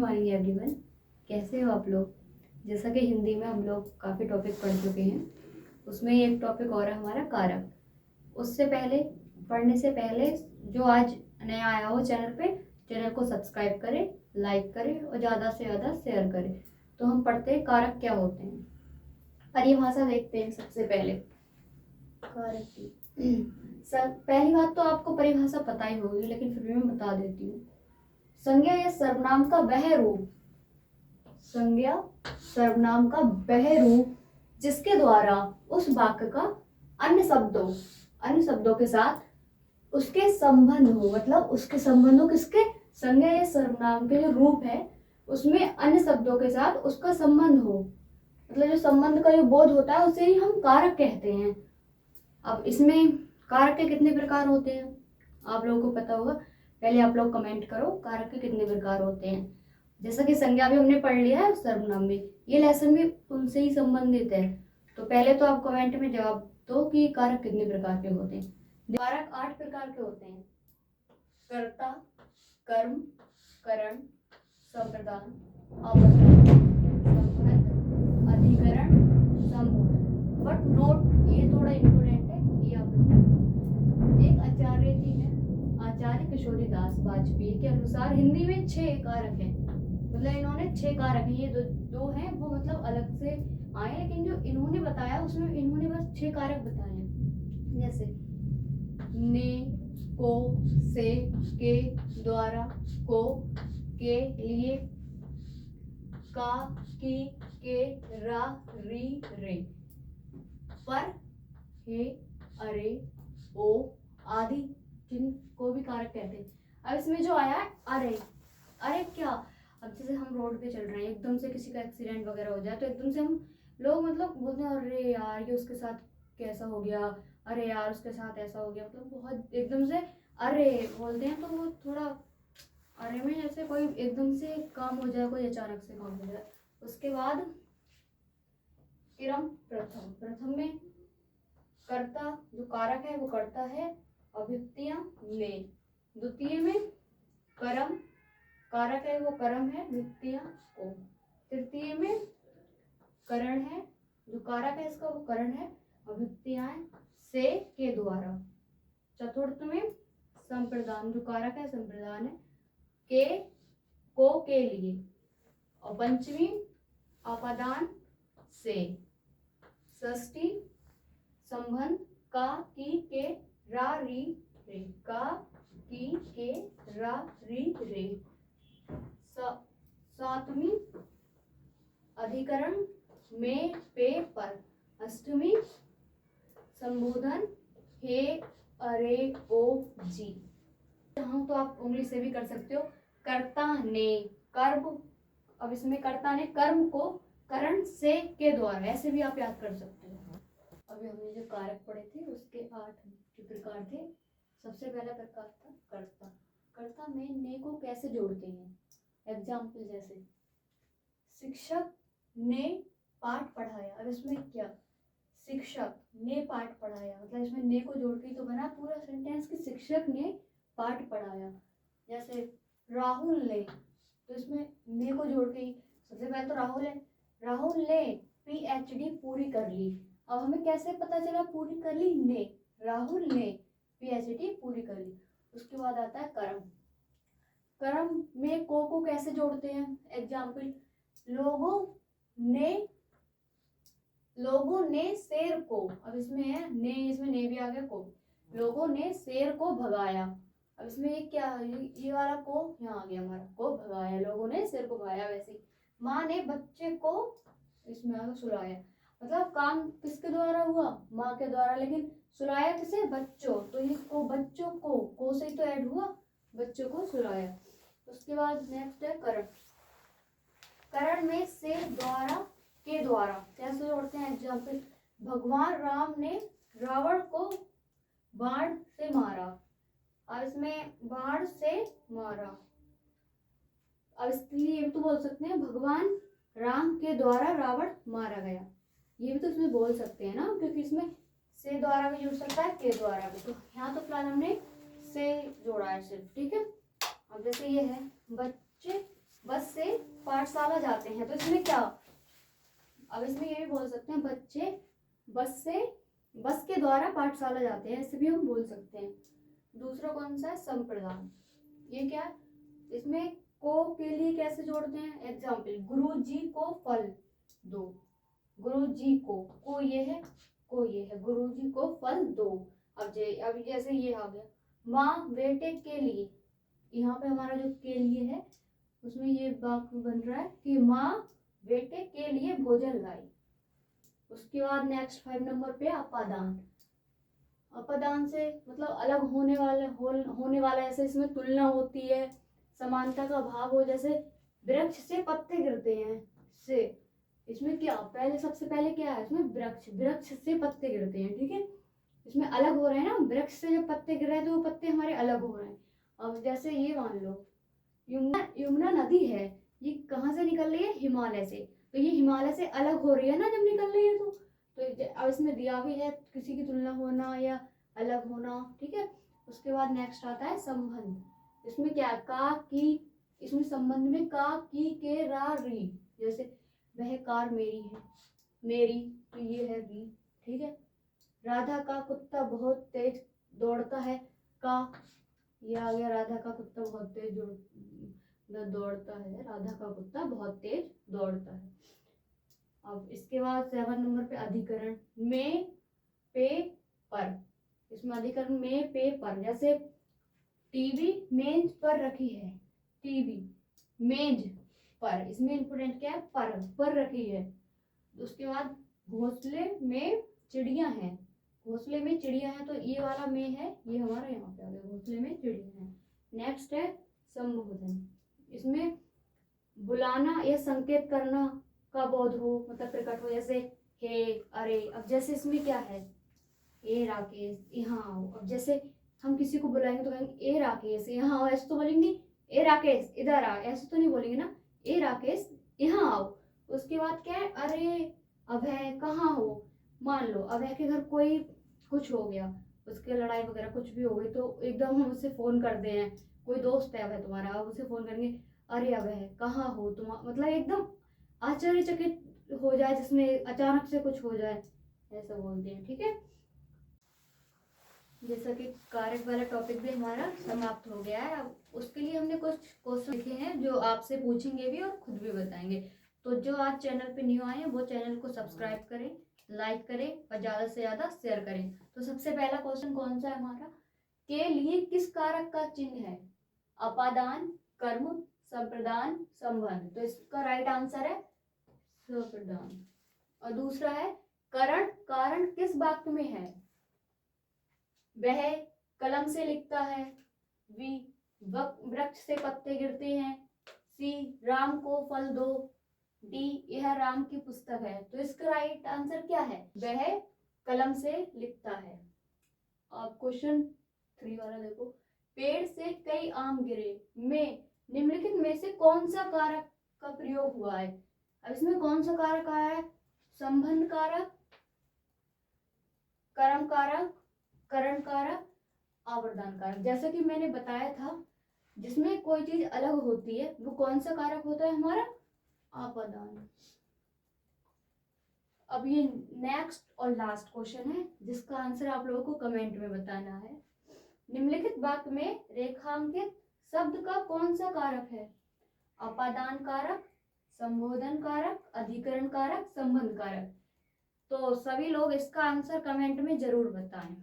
Morning everyone, कैसे हो आप लोग। जैसा कि हिंदी में हम लोग काफ़ी टॉपिक पढ़ चुके हैं, उसमें एक टॉपिक और है हमारा कारक। उससे पहले पढ़ने से पहले जो आज नया आया हो चैनल पे, चैनल को सब्सक्राइब करें, लाइक करें और ज़्यादा से ज़्यादा शेयर करें। तो हम पढ़ते हैं कारक क्या होते हैं। परिभाषा देखते हैं सबसे पहले कारक की। पहली बात तो आपको परिभाषा पता ही होगी, लेकिन फिर भी मैं बता देती हूँ। संज्ञा या सर्वनाम का वह रूप, संज्ञा सर्वनाम का वह रूप जिसके द्वारा उस वाक्य का अन्य शब्दों के साथ उसके संबंध हो। मतलब उसके संबंधों किसके, संज्ञा या सर्वनाम के जो रूप है उसमें अन्य शब्दों के साथ उसका संबंध हो। मतलब जो संबंध का जो बोध होता है उसे ही हम कारक कहते हैं। अब इसमें कारक के कितने प्रकार होते हैं आप लोगों को पता होगा। पहले आप लोग कमेंट करो कारक के कितने प्रकार होते हैं। जैसा कि संज्ञा भी हमने पढ़ लिया है, सर्वनाम भी, ये लेसन भी उनसे ही संबंधित है। तो पहले तो आप कमेंट में जवाब दो कि कारक कितने प्रकार के होते हैं। कारक 8 प्रकार के होते हैं। कर्ता, कर्म, करण, संप्रदान, अपदान, संबंध, अधिकरण, संबोधन। बट नोट, ये थोड़ा इम्पोर्टेंट है, ये आप लोग। एक आचार्य जी हैं, आचार्य किशोरी दास वाजपेयी के अनुसार हिंदी में 6 कारक हैं। मतलब इन्होंने 6 कारक हैं। ये दो हैं वो मतलब अलग से आए, लेकिन जो इन्होंने बताया उसमें इन्होंने बस 6 कारक बताए हैं। जैसे ने, को, से, के, द्वारा, को, के लिए, का, की, के, रा, री, रे, पर, हे, अरे, ओ आदि, जिनको भी कारक कहते हैं। अब इसमें जो आया है अरे, अरे क्या, अब जैसे हम रोड पे चल रहे हैं, एकदम से किसी का एक्सीडेंट वगैरह हो जाए तो एकदम से हम लोग मतलब बोलते हैं अरे यार ये उसके साथ कैसा हो गया, अरे यार उसके साथ ऐसा हो गया। मतलब बहुत एकदम से अरे बोलते हैं, तो वो थोड़ा अरे में जैसे कोई एकदम से काम हो जाए, कोई अचानक से काम हो जाए। उसके बाद क्रम प्रथम, प्रथम में कर्ता जो कारक है वो कर्ता है, अभिक्रिया में। द्वितीय में कर्म, कारक है वो कर्म है, विक्रिया को। तृतीय में करण है, जो कारक है इसका वो करण है, अभिक्रियाएं से के द्वारा। चतुर्थ में संप्रदान, जो कारक है संप्रदान है, के, को के लिए। और पंचमी अपादान से। षष्ठी संबंध का, की, के, रा, री, रे, का, की, के, रा, री, रे। सातवीं अधिकरण में, पे, पर। अष्टमी संबोधन हे, अरे, ओ, जी। हम तो आप उंगली से भी कर सकते हो। कर्ता ने कर्म, अब इसमें कर्ता ने कर्म को करण से के द्वारा, ऐसे भी आप याद कर सकते हो। अभी हमने जो कारक पढ़े थे उसके 8 जो प्रकार थे। सबसे पहला प्रकार था कर्ता। कर्ता में ने को कैसे जोड़ते हैं। एग्जाम्पल जैसे शिक्षक ने पाठ पढ़ाया। अब इसमें क्या, शिक्षक ने पाठ पढ़ाया, मतलब इसमें ने को जोड़ के तो बना पूरा सेंटेंस कि शिक्षक ने पाठ पढ़ाया। जैसे राहुल ने, तो इसमें ने को जोड़ के सबसे पहले तो राहुल ने PhD पूरी कर ली। अब हमें कैसे पता चला पूरी कर ली, ने, राहुल ने PhD पूरी कर ली। उसके बाद आता है कर्म। कर्म में को कैसे जोड़ते हैं। एग्जाम्पल लोगों ने शेर को, अब इसमें है ने, इसमें ने भी आ गया को। लोगों ने शेर को भगाया। अब इसमें ये क्या, ये वाला को यहाँ आ गया हमारा, को भगाया, लोगों ने शेर को भगाया। वैसे माँ ने बच्चे को, इसमें आ गया सुलाया। मतलब काम किसके द्वारा हुआ, माँ के द्वारा, लेकिन सुलाया किसे, बच्चों। तो ये को, बच्चों को से ही तो ऐड हुआ, बच्चों को सुलाया। उसके बाद नेक्स्ट है करण। करण में से, द्वारा, के द्वारा कैसे जोड़ते हैं। एग्जाम्पल भगवान राम ने रावण को बाण से मारा। और इसमें बाण से मारा, अब इसके लिए तो बोल सकते हैं भगवान राम के द्वारा रावण मारा गया। ये भी तो इसमें बोल सकते हैं ना, क्योंकि इसमें से द्वारा भी जुड़ सकता है, के द्वारा भी। तो यहाँ तो फिलहाल हमने से जोड़ा है सिर्फ, ठीक है। अब जैसे ये है बच्चे बस से पाठशाला जाते हैं, तो इसमें क्या, अब इसमें ये भी बोल सकते हैं बच्चे बस के द्वारा पाठशाला जाते हैं, ऐसे भी हम बोल सकते हैं। दूसरा कौन सा है, संप्रदान। ये क्या है, इसमें को के लिए कैसे जोड़ते हैं, एग्जाम्पल, गुरु जी को फल दो, गुरु जी को ये है, गुरु जी को फल दो। अब जैसे ये आ गया, माँ बेटे के लिए, यहाँ पे हमारा जो के लिए है उसमें ये वाक्य बन रहा है कि माँ बेटे के लिए भोजन लाई। उसके बाद नेक्स्ट 5 नंबर पे अपादान। अपादान से मतलब अलग होने वाला, ऐसे इसमें तुलना होती है, समानता का भाव हो, जैसे वृक्ष से पत्ते गिरते हैं से, इसमें क्या, पहले सबसे पहले क्या है, इसमें वृक्ष से पत्ते गिरते हैं, ठीक है, इसमें अलग हो रहे हैं ना, वृक्ष से जब पत्ते गिर रहे हैं तो वो पत्ते हमारे अलग हो रहे हैं। अब जैसे ये मान लो यमुना नदी है, ये कहाँ से निकल रही है, हिमालय से, तो ये हिमालय से अलग हो रही है ना जब निकल रही है तो अब इसमें दिया भी है किसी की तुलना होना या अलग होना, ठीक है। उसके बाद नेक्स्ट आता है संबंध। इसमें क्या, का की, इसमें संबंध में का की के रा री, जैसे वह कार मेरी है, मेरी तो ये है री, ठीक है। राधा का कुत्ता बहुत तेज दौड़ता है, का, ये आ गया, राधा का कुत्ता बहुत तेज दौड़ता है, राधा का कुत्ता बहुत तेज दौड़ता है। अब इसके बाद 7 नंबर पे अधिकरण, में पे पर। इसमें अधिकरण में पे पर, जैसे टीवी मेज पर रखी है, टीवी मेज पर, इसमें इंपोर्टेंट क्या है, पर रखी है। उसके बाद घोंसले में चिड़िया है, घोंसले में चिड़िया है, तो ये वाला में है, ये हमारा यहाँ पे आ गया, घोंसले में चिड़िया है। नेक्स्ट है संबोधन। इसमें बुलाना या संकेत करना का बोध हो, मतलब प्रकट हो, जैसे हे, अरे। अब जैसे इसमें क्या है, ए राकेश यहाँ आओ। अब जैसे हम किसी को बुलाएंगे तो कहेंगे ए राकेश यहाँ आओ, ऐसे तो बोलेंगे, ए राकेश इधर आ, ऐसे तो नहीं बोलेंगे ना, ए राकेश यहाँ आओ। उसके बाद क्या है, अरे अभय कहाँ हो, मान लो अभय के घर कोई कुछ हो गया, उसके लड़ाई वगैरह कुछ भी हो गई, तो एकदम हम उससे फोन करते हैं, कोई दोस्त है अभय तुम्हारा, आप उसे फोन करेंगे, अरे अभय कहाँ हो तुम, मतलब एकदम आश्चर्यचकित हो जाए, जिसमें अचानक से कुछ हो जाए, ऐसा बोलते हैं, ठीक है। जैसा कि कारक वाला टॉपिक भी हमारा समाप्त हो गया है। अब उसके लिए हमने कुछ क्वेश्चन लिखे हैं जो आपसे पूछेंगे भी और खुद भी बताएंगे। तो जो आज चैनल पे न्यू आए हैं वो चैनल को सब्सक्राइब करें, लाइक करें और ज़्यादा से ज़्यादा शेयर करें। तो सबसे पहला क्वेश्चन कौन सा है हमारा, के लिए किस कारक का चिन्ह है, अपादान, कर्म, संप्रदान, संबंध। तो इसका राइट आंसर है संप्रदान। और दूसरा है करण कारण किस वाक्य में है, वह कलम से लिखता है, वी वृक्ष से पत्ते गिरते हैं, सी राम को फल दो, डी यह राम की पुस्तक है। तो इसका राइट आंसर क्या है, वह कलम से लिखता है। अब क्वेश्चन 3 वाला देखो, पेड़ से कई आम गिरे में निम्नलिखित में से कौन सा कारक का प्रयोग हुआ है। अब इसमें कौन सा कारक आया है, संबंध कारक, कर्म कारक, करण कारक, आवर्धन कारक। जैसा कि मैंने बताया था, जिसमें कोई चीज अलग होती है वो कौन सा कारक होता है हमारा, आपादान। अब ये नेक्स्ट और लास्ट क्वेश्चन है जिसका आंसर आप लोगों को कमेंट में बताना है। निम्नलिखित वाक्य में रेखांकित शब्द का कौन सा कारक है, अपादान कारक, संबोधन कारक, अधिकरण कारक, संबंध कारक। तो सभी लोग इसका आंसर कमेंट में जरूर बताएं।